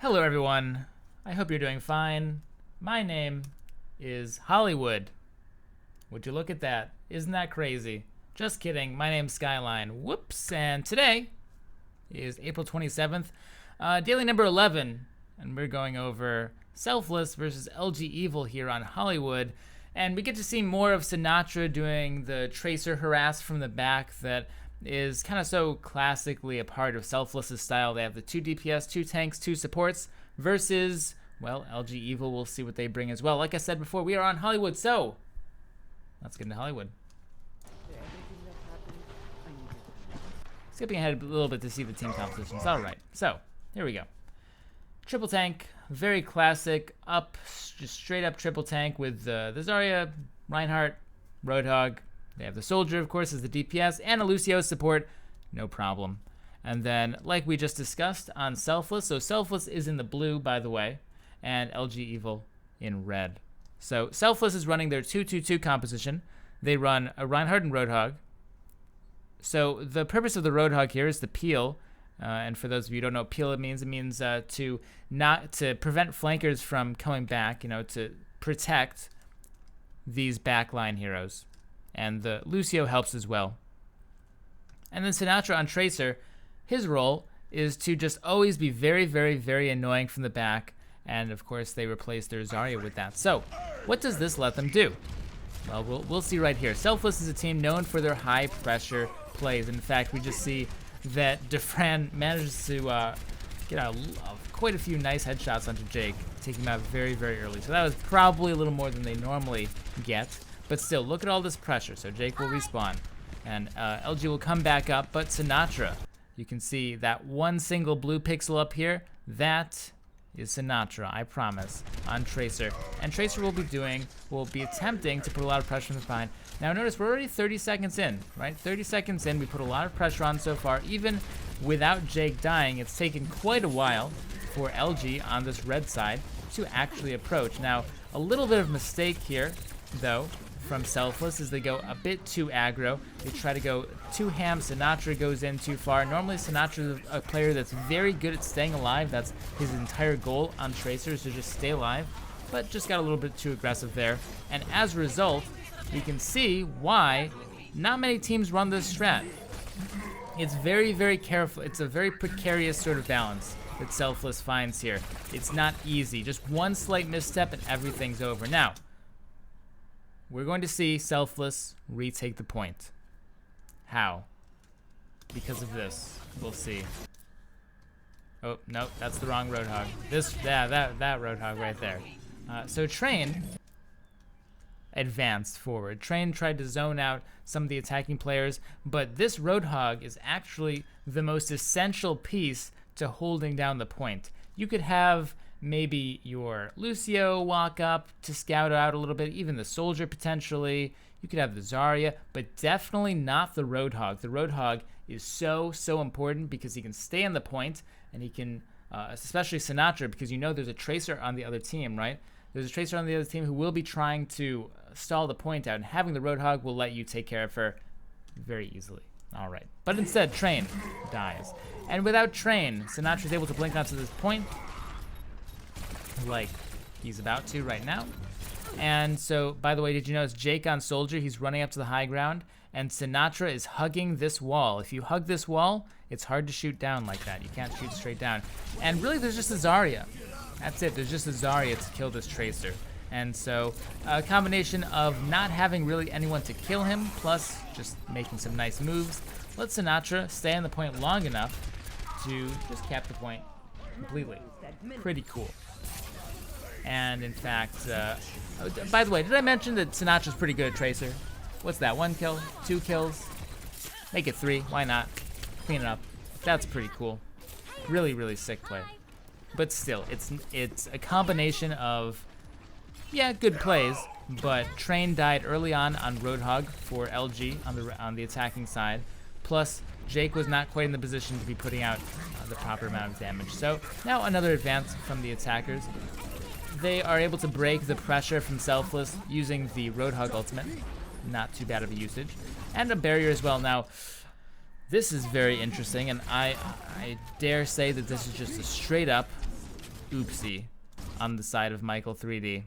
Hello everyone, I hope you're doing fine. My name is Hollywood. Would you look at that? Isn't that crazy? Just kidding, my name's Skyline. Whoops, and today is April 27th, daily number 11, and we're going over Selfless versus LG Evil here on Hollywood, and we get to see more of Sinatra doing the tracer harass from the back that is kind of so classically a part of Selfless's style. They have the 2 DPS, 2 tanks, 2 supports versus, well, LG Evil. We'll see what they bring as well. Like I said before, we are on Hollywood, so let's get into Hollywood. Skipping ahead a little bit to see the team compositions. All right, so here we go. Triple tank, very classic, just straight up triple tank with the Zarya, Reinhardt, Roadhog. They have the Soldier, of course, as the DPS, and a Lucio support, no problem. And then, like we just discussed on Selfless, so Selfless is in the blue, by the way, and LG Evil in red. So Selfless is running their 2-2-2 composition. They run a Reinhardt and Roadhog. So the purpose of the Roadhog here is to peel, and for those of you who don't know what peel means to prevent flankers from coming back, to protect these backline heroes. And the Lucio helps as well. And then Sinatra on Tracer, his role is to just always be very, very, very annoying from the back. And of course, they replace their Zarya with that. So, what does this let them do? Well, we'll see right here. Selfless is a team known for their high pressure plays. In fact, we just see that Defran manages to get out quite a few nice headshots onto Jake, taking him out very, very early. So that was probably a little more than they normally get. But still, look at all this pressure. So Jake will respawn, and LG will come back up. But Sinatra, you can see that one single blue pixel up here. That is Sinatra, I promise, on Tracer. And Tracer will be attempting to put a lot of pressure from behind. Now notice we're already 30 seconds in, right? 30 seconds in, we put a lot of pressure on so far. Even without Jake dying, it's taken quite a while for LG on this red side to actually approach. Now, a little bit of mistake here, though, from Selfless is they go a bit too aggro. They try to go too ham. Sinatra goes in too far. Normally Sinatra is a player that's very good at staying alive. That's his entire goal on Tracer, is to just stay alive, but just got a little bit too aggressive there. And as a result, we can see why not many teams run this strat. It's very, very careful. It's a very precarious sort of balance that Selfless finds here. It's not easy. Just one slight misstep and everything's over. Now, we're going to see Selfless retake the point. How? Because of this. We'll see. Oh, no, that's the wrong Roadhog. That Roadhog right there. So Train advanced forward. Train tried to zone out some of the attacking players, but this Roadhog is actually the most essential piece to holding down the point. You could have maybe your Lucio walk up to scout out a little bit, even the Soldier potentially. You could have the Zarya, but definitely not the Roadhog. The Roadhog is so important because he can stay on the point, and he can, especially Sinatra, because there's a Tracer on the other team, right? There's a Tracer on the other team who will be trying to stall the point out, and having the Roadhog will let you take care of her very easily. All right, but instead, Train dies. And without Train, Sinatra's able to blink onto this point, like he's about to right now. And so, by the way, did you notice Jake on Soldier? He's running up to the high ground, and Sinatra is hugging this wall. If you hug this wall, it's hard to shoot down like that. You can't shoot straight down. And really, there's just a Zarya. That's it. There's just a Zarya to kill this Tracer. And so, a combination of not having really anyone to kill him, plus just making some nice moves, let Sinatra stay on the point long enough to just cap the point completely. Pretty cool. And in fact, by the way, did I mention that Sinatra's pretty good at Tracer? What's that, 1 kill, 2 kills? Make it 3, why not? Clean it up. That's pretty cool. Really, really sick play. But still, it's a combination of, yeah, good plays, but Train died early on Roadhog for LG on the attacking side. Plus, Jake was not quite in the position to be putting out the proper amount of damage. So now another advance from the attackers. They are able to break the pressure from Selfless using the Roadhog ultimate. Not too bad of a usage. And a barrier as well. Now, this is very interesting, and I dare say that this is just a straight up oopsie on the side of Michael 3D.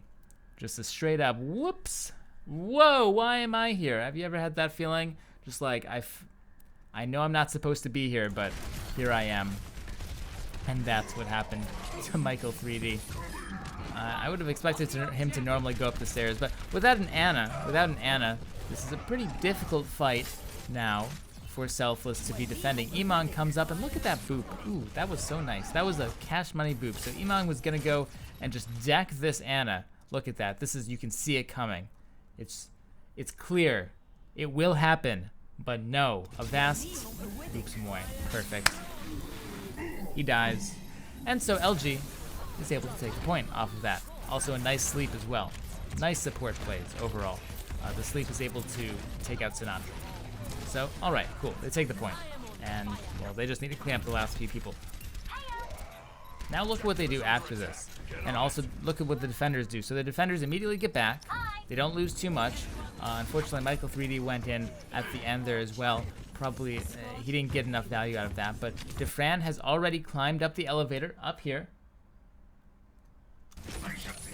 Just a straight up whoops. Whoa, why am I here? Have you ever had that feeling? Just like, I know I'm not supposed to be here, but here I am. And that's what happened to Michael 3D. I would have expected him to normally go up the stairs, but without an Ana, this is a pretty difficult fight now for Selfless to be defending. Emong comes up, and look at that boop. Ooh, that was so nice. That was a cash money boop. So Emong was gonna go and just deck this Ana. Look at that. This is, you can see it coming. It's clear. It will happen, but no. Avast boops him away. Perfect. He dies. And so LG is able to take the point off of that. Also a nice sleep as well. Nice support plays overall. The sleep is able to take out Sinatra. So, alright, cool. They take the point. And, well, they just need to clean up the last few people. Now look at what they do after this. And also look at what the defenders do. So the defenders immediately get back. They don't lose too much. Unfortunately, Michael 3D went in at the end there as well. Probably, he didn't get enough value out of that. But Defran has already climbed up the elevator up here.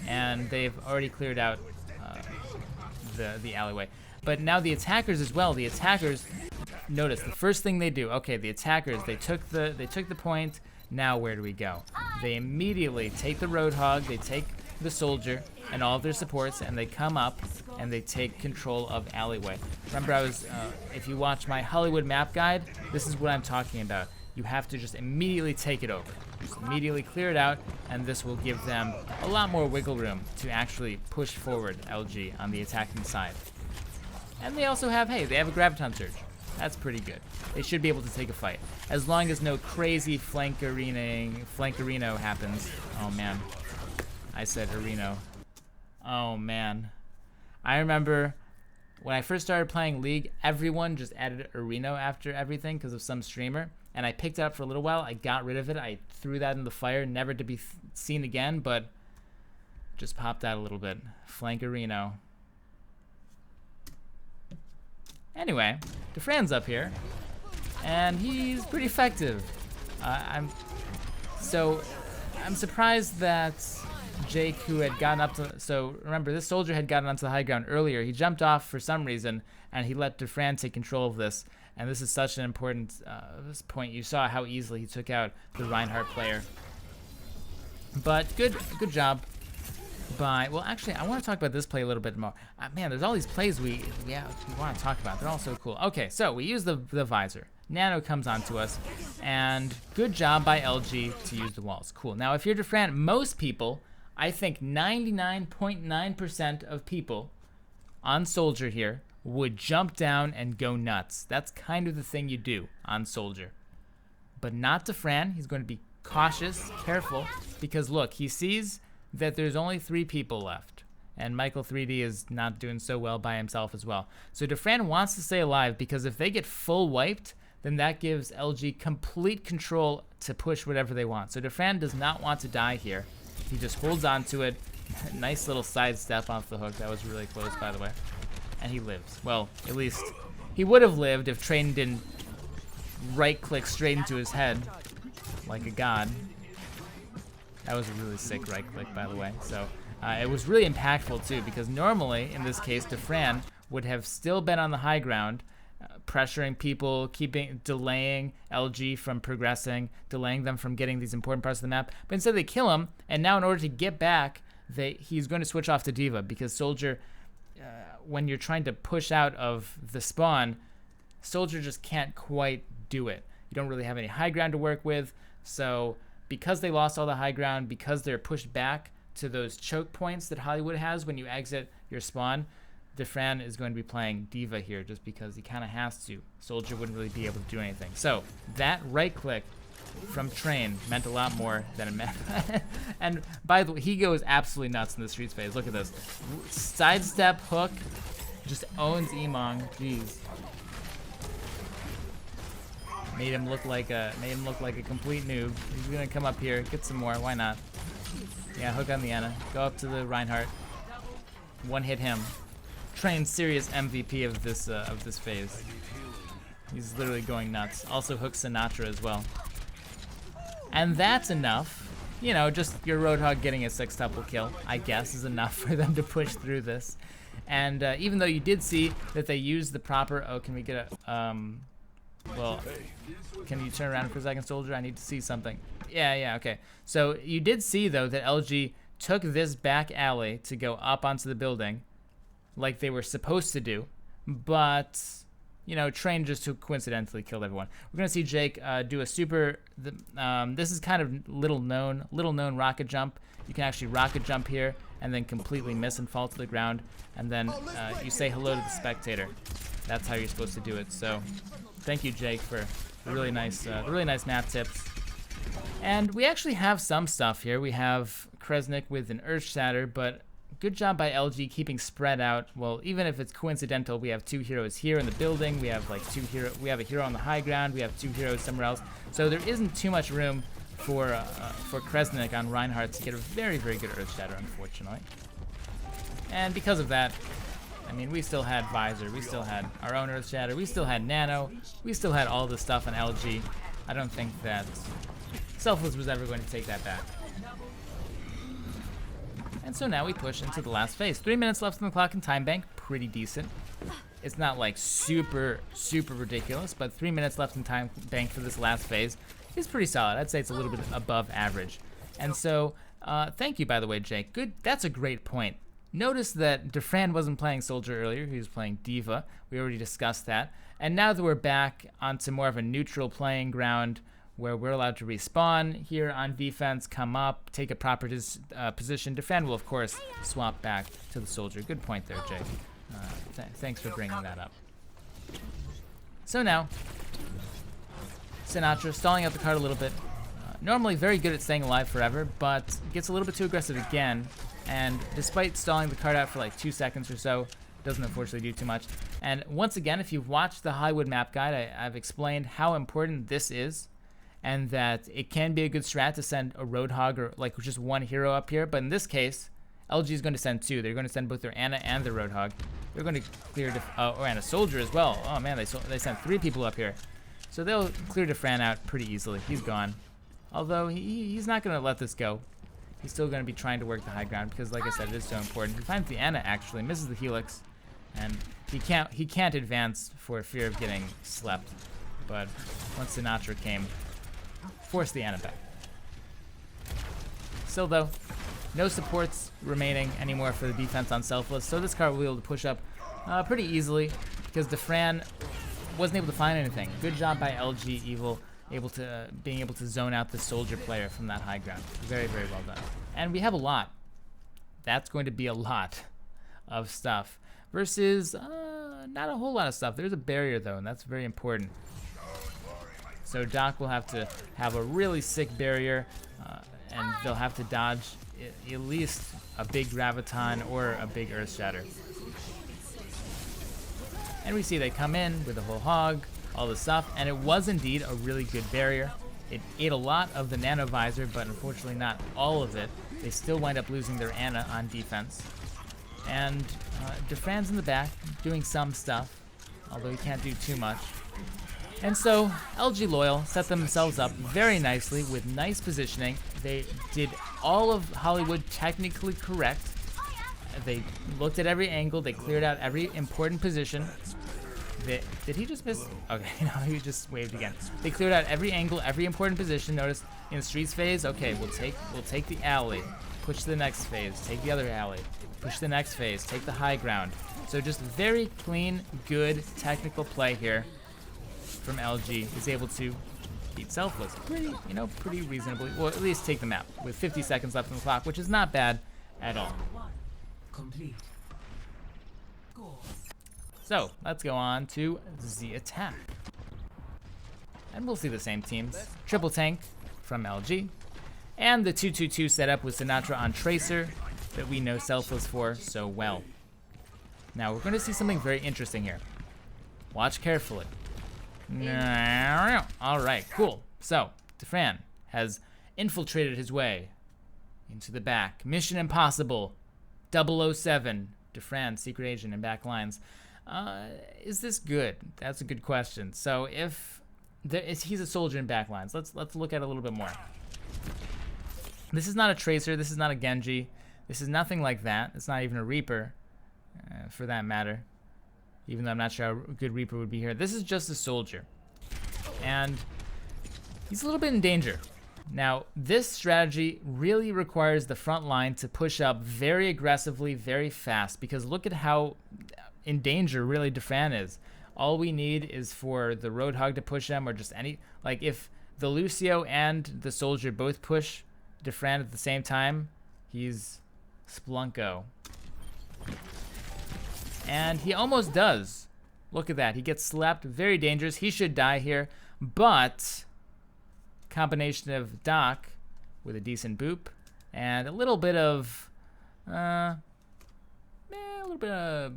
And they've already cleared out the alleyway. But now the attackers as well. The attackers, notice the first thing they do. Okay, the attackers, they took the point. Now where do we go? They immediately take the Roadhog, they take the Soldier and all of their supports, and they come up and they take control of alleyway. Remember, if you watch my Hollywood map guide, this is what I'm talking about. You have to just immediately take it over. Just immediately clear it out, and this will give them a lot more wiggle room to actually push forward LG on the attacking side. And they also have, hey, they have a Graviton Surge. That's pretty good. They should be able to take a fight. As long as no crazy flankerino happens. Oh man. I said Areno. Oh man. I remember when I first started playing League, everyone just added Areno after everything because of some streamer. And I picked it up for a little while. I got rid of it. I threw that in the fire, never to be seen again, but just popped out a little bit. Flankerino. Anyway, Defran's up here, and he's pretty effective. I'm surprised that Jake, who had gotten up to, so remember, this Soldier had gotten onto the high ground earlier. He jumped off for some reason, and he let Defran take control of this. And this is such an important point. You saw how easily he took out the Reinhardt player. But good job. Well, actually, I want to talk about this play a little bit more. Man, there's all these plays we want to talk about. They're all so cool. Okay, so we use the visor. Nano comes onto us, and good job by LG to use the walls. Cool. Now, if you're Defran, most people, I think 99.9% of people on Soldier here would jump down and go nuts. That's kind of the thing you do on Soldier. But not Defran. He's going to be cautious, careful, because look, he sees that there's only 3 people left, and Michael 3D is not doing so well by himself as well. So Defran wants to stay alive, because if they get full wiped, then that gives LG complete control to push whatever they want. So Defran does not want to die here. He just holds on to it. Nice little side step off the hook. That was really close, by the way. And he lives. Well, at least he would have lived if Train didn't right-click straight into his head like a god. That was a really sick right click, by the way. So it was really impactful too, because normally in this case, Defran would have still been on the high ground, pressuring people, delaying LG from progressing, delaying them from getting these important parts of the map. But instead they kill him, and now in order to get back, he's going to switch off to D.Va, because Soldier, when you're trying to push out of the spawn, Soldier just can't quite do it. You don't really have any high ground to work with, so because they lost all the high ground, because they're pushed back to those choke points that Hollywood has when you exit your spawn, Defran is going to be playing D.Va here just because he kind of has to. Soldier wouldn't really be able to do anything. So that right click from Train meant a lot more than it meant. And by the way, he goes absolutely nuts in the Streets phase. Look at this. Sidestep hook just owns Emong. Jeez. Made him look like a complete noob. He's gonna come up here, get some more. Why not? Yeah, hook on the Ana. Go up to the Reinhardt. One hit him. Train's serious MVP of this phase. He's literally going nuts. Also hook Sinatra as well. And that's enough you know, just your Roadhog getting a sextuple kill, I guess, is enough for them to push through this. And even though you did see that they used the proper, oh, can we get a, well, can you turn around for a second, soldier? I need to see something. Yeah, okay. So you did see, though, that LG took this back alley to go up onto the building like they were supposed to do, but, you know, Train just coincidentally killed everyone. We're going to see Jake do a super, this is kind of little known rocket jump. You can actually rocket jump here and then completely miss and fall to the ground, and then you say hello to the spectator. That's how you're supposed to do it. So thank you, Jake, for the really nice map tips. And we actually have some stuff here. We have Kresnik with an Earth Shatter, but good job by LG keeping spread out. Well, even if it's coincidental, we have 2 heroes here in the building. We have like we have a hero on the high ground. We have 2 heroes somewhere else. So there isn't too much room for Kresnik on Reinhardt to get a very, very good Earth Shatter, unfortunately. And because of that, I mean, we still had Visor, we still had our own Earth Shatter, we still had Nano, we still had all this stuff on LG. I don't think that Selfless was ever going to take that back. And so now we push into the last phase. 3 minutes left on the clock in time bank, pretty decent. It's not like super, super ridiculous, but 3 minutes left in time bank for this last phase is pretty solid. I'd say it's a little bit above average. And so, thank you, by the way, Jake. Good, that's a great point. Notice that Defran wasn't playing Soldier earlier, he was playing Diva. We already discussed that. And now that we're back onto more of a neutral playing ground where we're allowed to respawn here on defense, come up, take a proper position, Defran will, of course, swap back to the Soldier. Good point there, Jake. Thanks for bringing that up. So now, Sinatra stalling out the card a little bit. Normally very good at staying alive forever, but gets a little bit too aggressive again. And despite stalling the card out for like 2 seconds or so, doesn't unfortunately do too much. And once again, if you've watched the Hollywood map guide, I've explained how important this is, and that it can be a good strat to send a Roadhog or like just one hero up here. But in this case, LG is going to send 2. They're going to send both their Ana and their Roadhog. They're going to clear, and a Soldier as well. Oh man, they sent 3 people up here. So they'll clear Defran out pretty easily. He's gone. Although he's not going to let this go. He's still going to be trying to work the high ground because, like I said, it is so important. He finds the Ana actually, misses the Helix, and he can't advance for fear of getting slept. But once Sinatra came, forced the Ana back. Still though, no supports remaining anymore for the defense on Selfless, so this card will be able to push up pretty easily because Defran wasn't able to find anything. Good job by LG Evil. Being able to zone out the Soldier player from that high ground. Very, very well done. And we have a lot. That's going to be a lot of stuff. Versus not a whole lot of stuff. There's a barrier though, and that's very important. So Doc will have to have a really sick barrier, and they'll have to dodge at least a big Graviton or a big Earth Shatter. And we see they come in with a whole hog, all this stuff, and it was indeed a really good barrier. It ate a lot of the Nano Visor, but unfortunately not all of it. They still wind up losing their Ana on defense. And Defran's in the back, doing some stuff, although he can't do too much. And so, LG Loyal set themselves up very nicely with nice positioning. They did all of Hollywood technically correct. They looked at every angle, they cleared out every important position. Did he just miss? Okay, no, he just waved again. They cleared out every angle, every important position. Notice in the streets phase, okay, we'll take the alley, push to the next phase, take the other alley, push to the next phase, take the high ground. So just very clean, good technical play here from LG. Is able to beat Selfless pretty reasonably. Well, at least take the map with 50 seconds left on the clock, which is not bad at all. Complete. So, let's go on to the attack. And we'll see the same teams. Triple Tank from LG. And the 2-2-2 setup with Sinatra on Tracer that we know Selfless for so well. Now, we're going to see something very interesting here. Watch carefully. Alright, cool. So, Defran has infiltrated his way into the back. Mission Impossible 007. Defran, secret agent in back lines. Is this good? That's a good question. So if he's a soldier in back lines, let's look at it a little bit more. This is not a Tracer. This is not a Genji. This is nothing like that. It's not even a Reaper, for that matter. Even though I'm not sure how good Reaper would be here. This is just a soldier. And he's a little bit in danger. Now, this strategy really requires the front line to push up very aggressively, very fast, because look at how in danger really Defran is. All we need is for the Roadhog to push him, or just any, like if the Lucio and the soldier both push Defran at the same time, he's Splunko. And he almost does. Look at that, he gets slapped, very dangerous. He should die here, but combination of Doc with a decent boop and a little bit of a little bit of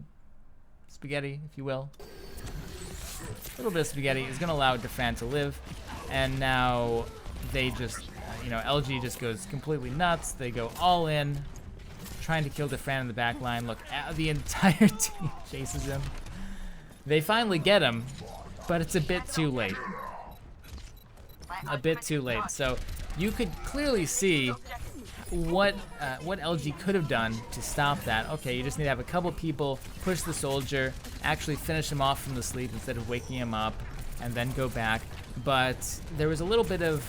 spaghetti, if you will. A little bit of spaghetti is going to allow Defran to live, and now they just, LG just goes completely nuts. They go all in, trying to kill Defran in the back line. Look, the entire team chases him. They finally get him, but it's a bit too late. A bit too late. So you could clearly see what LG could have done to stop that. Okay, you just need to have a couple people push the soldier, actually finish him off from the sleep instead of waking him up, and then go back. But there was a little bit of,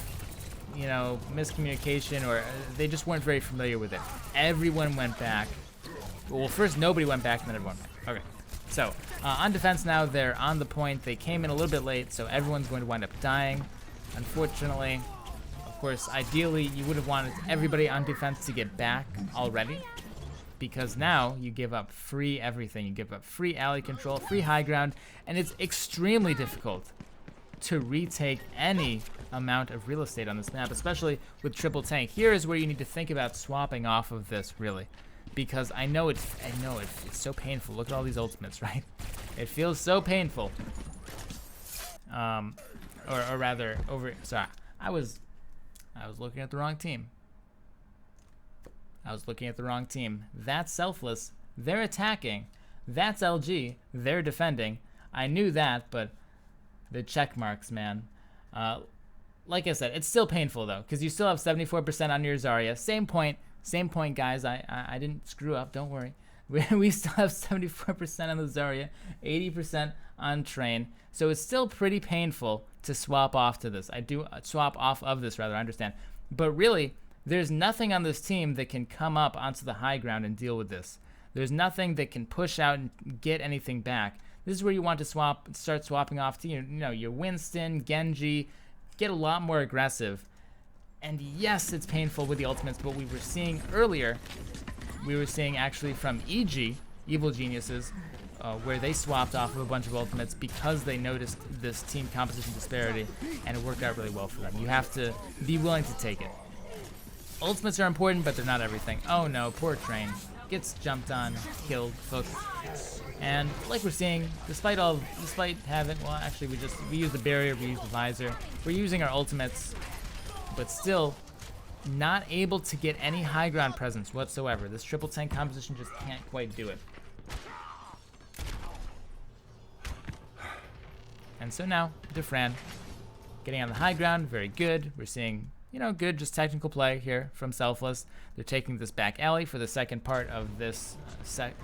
miscommunication, or they just weren't very familiar with it. Everyone went back. Well, first nobody went back, and then everyone went back. Okay. So on defense now, they're on the point. They came in a little bit late, so everyone's going to wind up dying. Unfortunately, of course, ideally, you would have wanted everybody on defense to get back already, because now you give up free everything. You give up free alley control, free high ground, and it's extremely difficult to retake any amount of real estate on this map, especially with triple tank. Here is where you need to think about swapping off of this, really, because I know it's so painful. Look at all these ultimates, right? It feels so painful. Or rather, sorry, I was looking at the wrong team. I was looking at the wrong team. That's Selfless. They're attacking. That's LG. They're defending. I knew that, but the check marks, man. Like I said, it's still painful though, because you still have 74% on your Zarya. Same point, guys. I didn't screw up. Don't worry. We still have 74% on the Zarya, 80% on Train. So it's still pretty painful to swap off to this. I do swap off of this, rather, I understand. But really, there's nothing on this team that can come up onto the high ground and deal with this. There's nothing that can push out and get anything back. This is where you want to start swapping off to, your Winston, Genji, get a lot more aggressive. And yes, it's painful with the ultimates, but we were seeing earlier, actually from EG, Evil Geniuses, where they swapped off of a bunch of ultimates because they noticed this team composition disparity, and it worked out really well for them. You have to be willing to take it. Ultimates are important, but they're not everything. Oh no, poor Train. Gets jumped on, killed, hooked. And like we're seeing, despite having, well actually we use the barrier, we use the visor. We're using our ultimates, but still not able to get any high ground presence whatsoever. This triple tank composition just can't quite do it. And so now, Defran getting on the high ground, very good. We're seeing, good just technical play here from Selfless. They're taking this back alley for the second part of this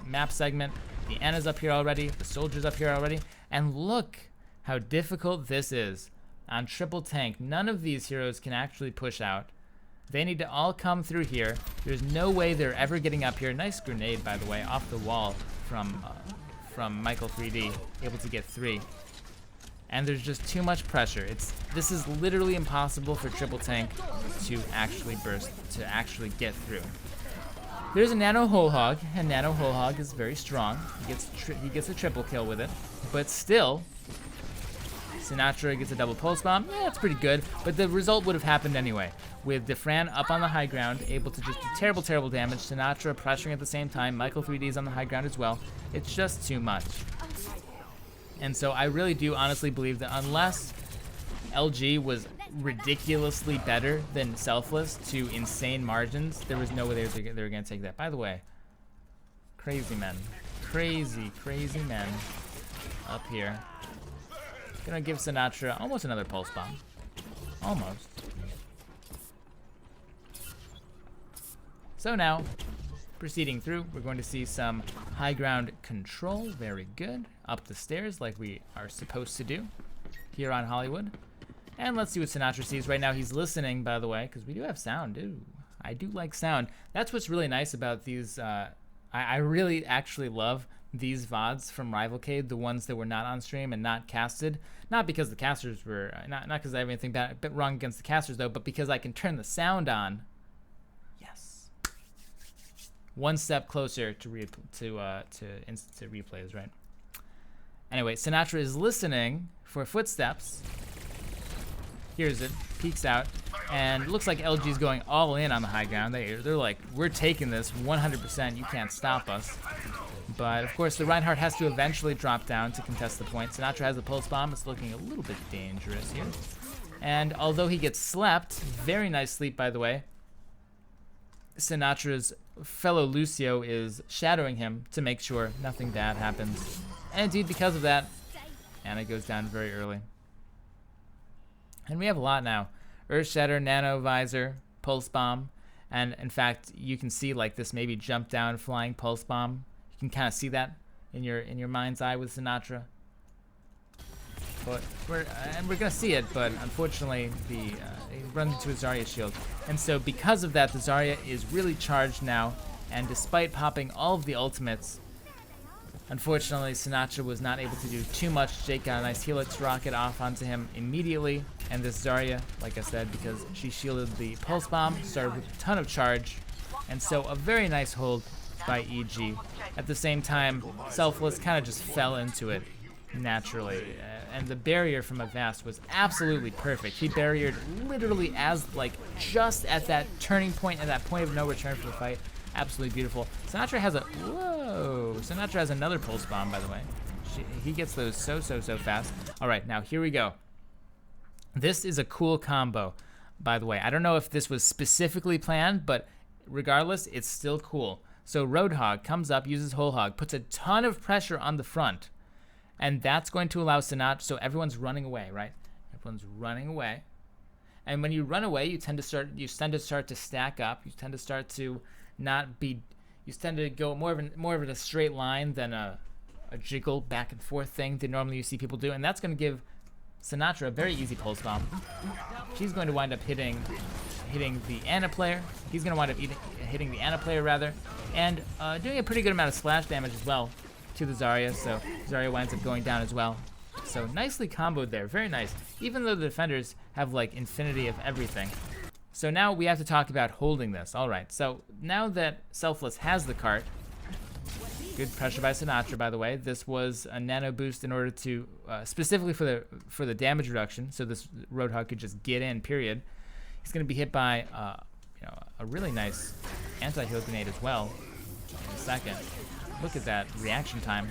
map segment. The Ana's up here already, the soldier's up here already, and look how difficult this is. On triple tank, none of these heroes can actually push out. They need to all come through here. There's no way they're ever getting up here. Nice grenade, by the way, off the wall from Michael 3D, able to get 3. And there's just too much pressure. This is literally impossible for triple tank to actually burst, to actually get through. There's a Nano Whole Hog, and Nano Whole Hog is very strong. He gets a triple kill with it, but still, Sinatra gets a double pulse bomb. Yeah, it's pretty good, but the result would have happened anyway. With Defran up on the high ground, able to just do terrible, terrible damage. Sinatra pressuring at the same time. Michael 3D is on the high ground as well. It's just too much. And so I really do honestly believe that unless LG was ridiculously better than Selfless to insane margins, there was no way they were going to take that. By the way, crazy men. Crazy, crazy men up here. Gonna give Sinatra almost another pulse bomb. Almost. So now, proceeding through, we're going to see some high ground control. Very good. Up the stairs like we are supposed to do here on Hollywood. And let's see what Sinatra sees. Right now he's listening, by the way, because we do have sound. Ooh, I do like sound. That's what's really nice about these. I really actually love these VODs from Rivalcade, the ones that were not on stream and not casted. Not because the casters were, not because I have anything bad, but wrong against the casters though, but because I can turn the sound on. Yes. One step closer to replays, right? Anyway, Sinatra is listening for footsteps. Hears it, peeks out, and it looks like LG's going all in on the high ground. They're like, we're taking this 100%, you can't stop us. But of course, the Reinhardt has to eventually drop down to contest the point. Sinatra has a pulse bomb. It's looking a little bit dangerous here. And although he gets slept, very nice sleep by the way, Sinatra's fellow Lucio is shadowing him to make sure nothing bad happens. And indeed, because of that, Anna goes down very early. And we have a lot now. Earth Shatter, Nano Visor, Pulse Bomb. And in fact, you can see like this maybe jump down flying Pulse Bomb. You can kind of see that in your mind's eye with Sinatra. But we're gonna see it, but unfortunately he runs into a Zarya shield. And so because of that, the Zarya is really charged now, and despite popping all of the ultimates, unfortunately Sinatra was not able to do too much. Jake got a nice Helix rocket off onto him immediately, and this Zarya, like I said, because she shielded the Pulse Bomb, started with a ton of charge, and so a very nice hold by EG. At the same time, Selfless kind of just fell into it naturally, and the barrier from Avast was absolutely perfect. He barriered literally as like just at that turning point, at that point of no return for the fight. Absolutely beautiful. Sinatra has Sinatra has another Pulse Bomb, by the way. He gets those so fast. All right, now here we go. This is a cool combo, by the way. I don't know if this was specifically planned, but regardless, it's still cool. So Roadhog comes up, uses Whole Hog, puts a ton of pressure on the front, and that's going to allow Sinatra, so everyone's running away, right? Everyone's running away. And when you run away, you tend to start to stack up. You tend to start to you tend to go more of a straight line than a jiggle back and forth thing that normally you see people do, and that's going to give Sinatra a very easy Pulse Bomb. She's going to wind up hitting the Ana player. He's going to wind up hitting the Ana player rather, and doing a pretty good amount of splash damage as well to the Zarya, so Zarya winds up going down as well. So nicely comboed there, very nice, even though the defenders have like infinity of everything. So now we have to talk about holding this. All right, so now that Selfless has the cart, good pressure by Sinatra, by the way. This was a nano boost in order to, specifically for the damage reduction, so this Roadhog could just get in, period. He's going to be hit by a really nice anti-heal grenade as well in a second. Look at that reaction time.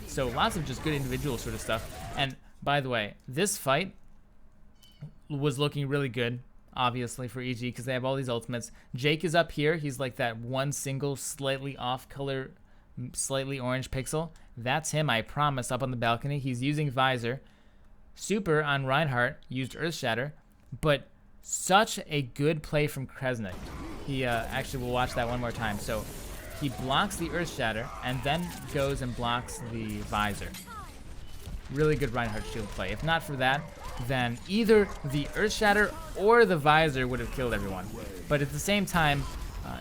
So lots of just good individual sort of stuff. And by the way, this fight was looking really good, obviously, for EG because they have all these ultimates. Jake is up here. He's like that one single slightly off color, slightly orange pixel. That's him, I promise, up on the balcony. He's using Visor. Super on Reinhardt used Earth Shatter, but such a good play from Kresnik. He actually, we'll watch that one more time. So he blocks the Earth Shatter and then goes and blocks the Visor. Really good Reinhardt shield play. If not for that, then either the Earth Shatter or the Visor would have killed everyone. But at the same time,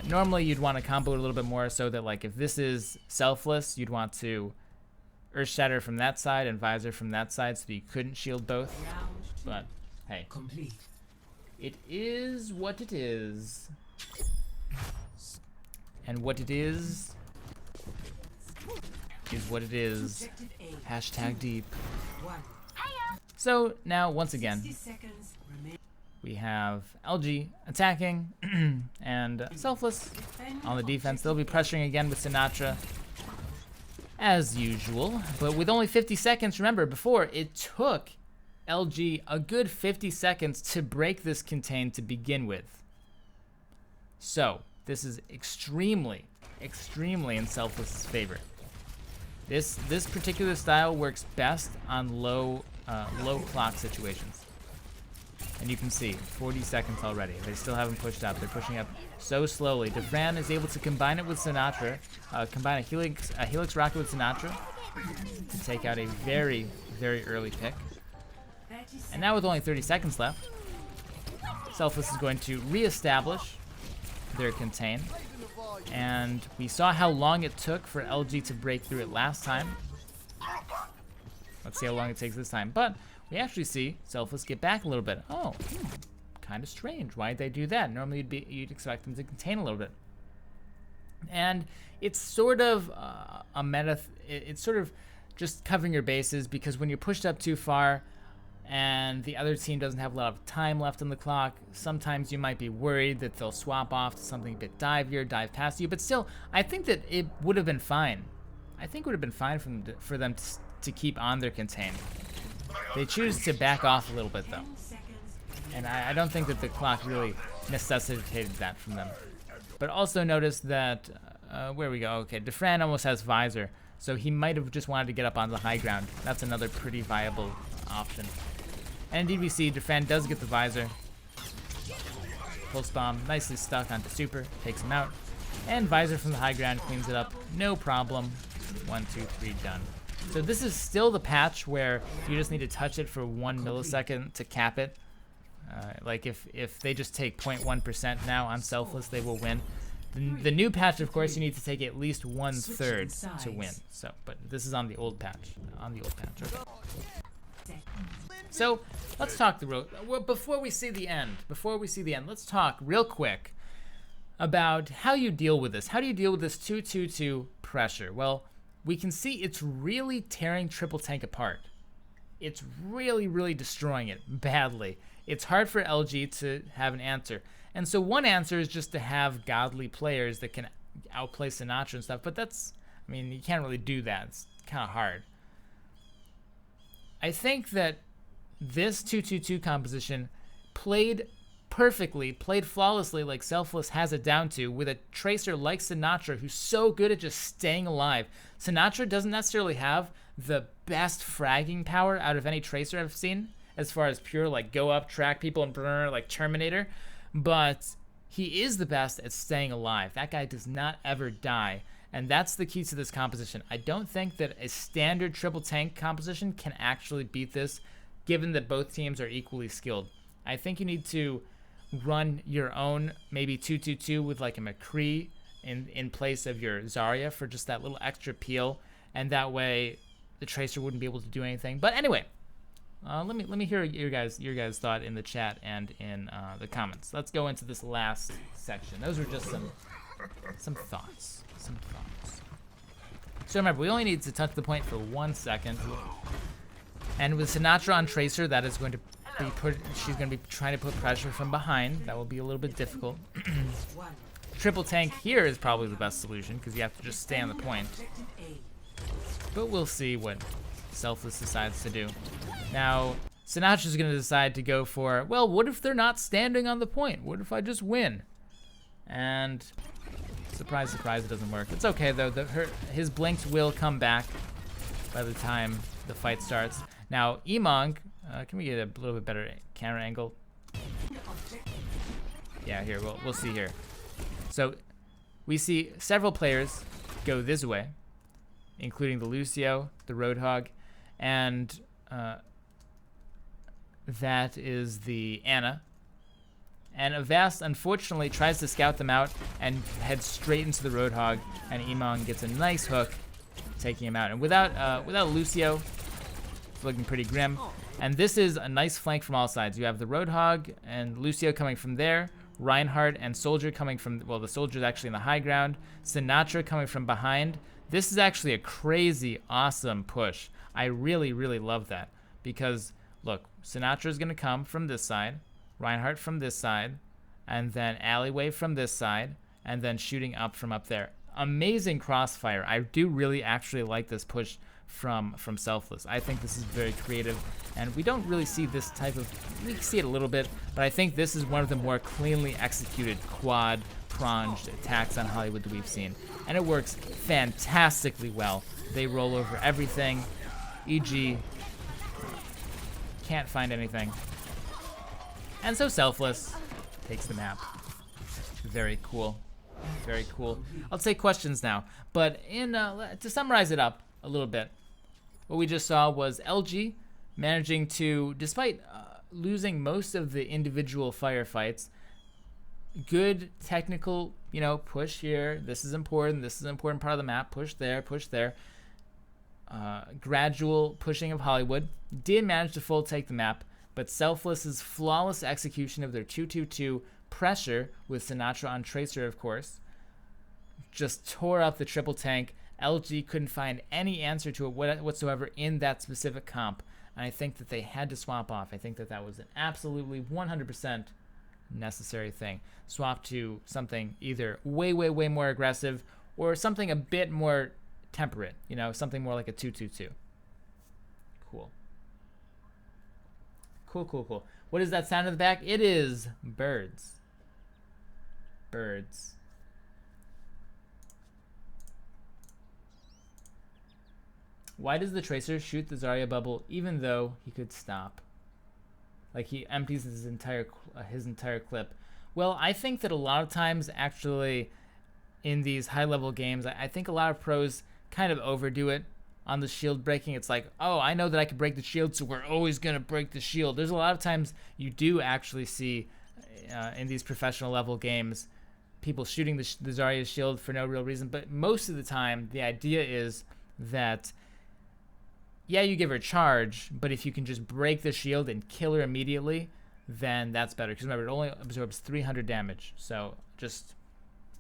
normally you'd want to combo it a little bit more so that like if this is Selfless, you'd want to Earth Shatter from that side and Visor from that side so that you couldn't shield both. But hey, it is what it is. And what it is what it is. Hashtag deep. So now, once again, we have LG attacking and Selfless on the defense. They'll be pressuring again with Sinatra as usual, but with only 50 seconds. Remember, before it took LG a good 50 seconds to break this contain to begin with. So this is extremely in Selfless's favor. This particular style works best on low clock situations. And you can see 40 seconds already. They still haven't pushed up. They're pushing up so slowly. Defran is able to combine it with Sinatra, combine a Helix rocket with Sinatra to take out a very, very early pick. And now with only 30 seconds left, Selfless is going to reestablish their contain. And we saw how long it took for LG to break through it last time. Let's see how long it takes this time. But we actually see Selfless get back a little bit. Oh, kind of strange. Why'd they do that? Normally you'd expect them to contain a little bit. And it's sort of a meta. It's sort of just covering your bases, because when you're pushed up too far and the other team doesn't have a lot of time left on the clock, sometimes you might be worried that they'll swap off to something a bit divier, dive past you. But still, I think that it would have been fine. I think it would have been fine for them to keep on their contain. They choose to back off a little bit, though. And I don't think that the clock really necessitated that from them. But also notice that, where we go, okay, Defran almost has Visor, so he might have just wanted to get up on the high ground. That's another pretty viable option. And indeed we see Defran does get the Visor. Pulse Bomb nicely stuck onto Super, takes him out. And Visor from the high ground cleans it up, no problem. 1, 2, 3, done. So this is still the patch where you just need to touch it for 1 millisecond to cap it. Like if they just take 0.1% now on Selfless, they will win. The new patch, of course, you need to take at least 1/3 to win. So, but this is on the old patch. Okay. So let's talk before we see the end. Let's talk real quick about how you deal with this. How do you deal with this 2-2-2 pressure? Well, we can see it's really tearing Triple Tank apart. It's really, really destroying it badly. It's hard for LG to have an answer. And so one answer is just to have godly players that can outplay Sinatra and stuff. But that's, I mean, you can't really do that. It's kind of hard. I think that this 2-2-2 composition played perfectly, played flawlessly like Selfless has it down to, with a tracer like Sinatra who's so good at just staying alive. Sinatra doesn't necessarily have the best fragging power out of any tracer I've seen, as far as pure like go up, track people, and burn like Terminator, but he is the best at staying alive. That guy does not ever die, and that's the key to this composition. I don't think that a standard triple tank composition can actually beat this, given that both teams are equally skilled. I think you need to run your own maybe 2-2-2 with like a McCree in place of your Zarya for just that little extra peel, and that way the tracer wouldn't be able to do anything. But anyway, let me hear your guys' thought in the chat and in the comments. Let's go into this last section. Those were just some thoughts. So remember, we only need to touch the point for 1 second, and with Sinatra on tracer, that is going to be she's going to be trying to put pressure from behind. That will be a little bit difficult. Triple tank here is probably the best solution, because you have to just stay on the point. But we'll see what Selfless decides to do. Now, Sinatra's going to decide to go for, well, what if they're not standing on the point? What if I just win? And surprise, surprise, it doesn't work. It's okay, though. His blinks will come back by the time the fight starts. Now, Emong, can we get a little bit better camera angle? Yeah, here, we'll see here. So, we see several players go this way, including the Lucio, the Roadhog, and that is the Ana. And Avast, unfortunately, tries to scout them out and heads straight into the Roadhog, and Emong gets a nice hook, taking him out. And without Lucio, it's looking pretty grim. And this is a nice flank from all sides. You have the Roadhog and Lucio coming from there, Reinhardt and Soldier coming from, well, the Soldier's actually in the high ground, Sinatra coming from behind. This is actually a crazy, awesome push. I really, really love that, because, look, Sinatra is going to come from this side, Reinhardt from this side, and then Alleyway from this side, and then shooting up from up there. Amazing crossfire. I do really actually like this push from Selfless. I think this is very creative, and we don't really see this type of, we see it a little bit, but I think this is one of the more cleanly executed quad pronged attacks on Hollywood that we've seen, and it works fantastically well. They roll over everything, e.g. can't find anything. And so Selfless takes the map. Very cool. Very cool. I'll take questions now. But to summarize it up a little bit, what we just saw was LG managing to, despite losing most of the individual firefights, good technical, push here. This is important. This is an important part of the map. Push there, push there. Gradual pushing of Hollywood. Did manage to full take the map, but Selfless's flawless execution of their 2-2-2 pressure with Sinatra on Tracer, of course, just tore up the triple tank. LG couldn't find any answer to it whatsoever in that specific comp, and I think that they had to swap off. I think that was an absolutely 100% necessary thing. Swap to something either way, way, way more aggressive or something a bit more temperate, something more like a 2-2-2. Cool. Cool. What is that sound in the back? It is birds. Birds. Why does the Tracer shoot the Zarya bubble even though he could stop? Like he empties his entire clip. Well, I think that a lot of times actually in these high-level games, I think a lot of pros kind of overdo it on the shield breaking. It's like, oh, I know that I can break the shield, so we're always going to break the shield. There's a lot of times you do actually see in these professional level games people shooting the Zarya's shield for no real reason. But most of the time, the idea is that, yeah, you give her a charge, but if you can just break the shield and kill her immediately, then that's better. Because remember, it only absorbs 300 damage. So just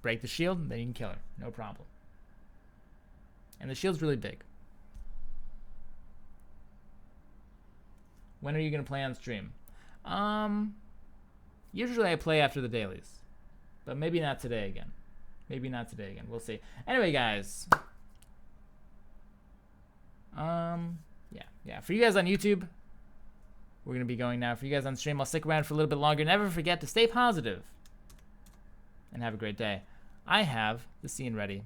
break the shield, and then you can kill her. No problem. And the shield's really big. When are you going to play on stream? Usually I play after the dailies. But maybe not today again. We'll see. Anyway, guys. Yeah. For you guys on YouTube, we're going to be going now. For you guys on stream, I'll stick around for a little bit longer. Never forget to stay positive and have a great day. I have the scene ready.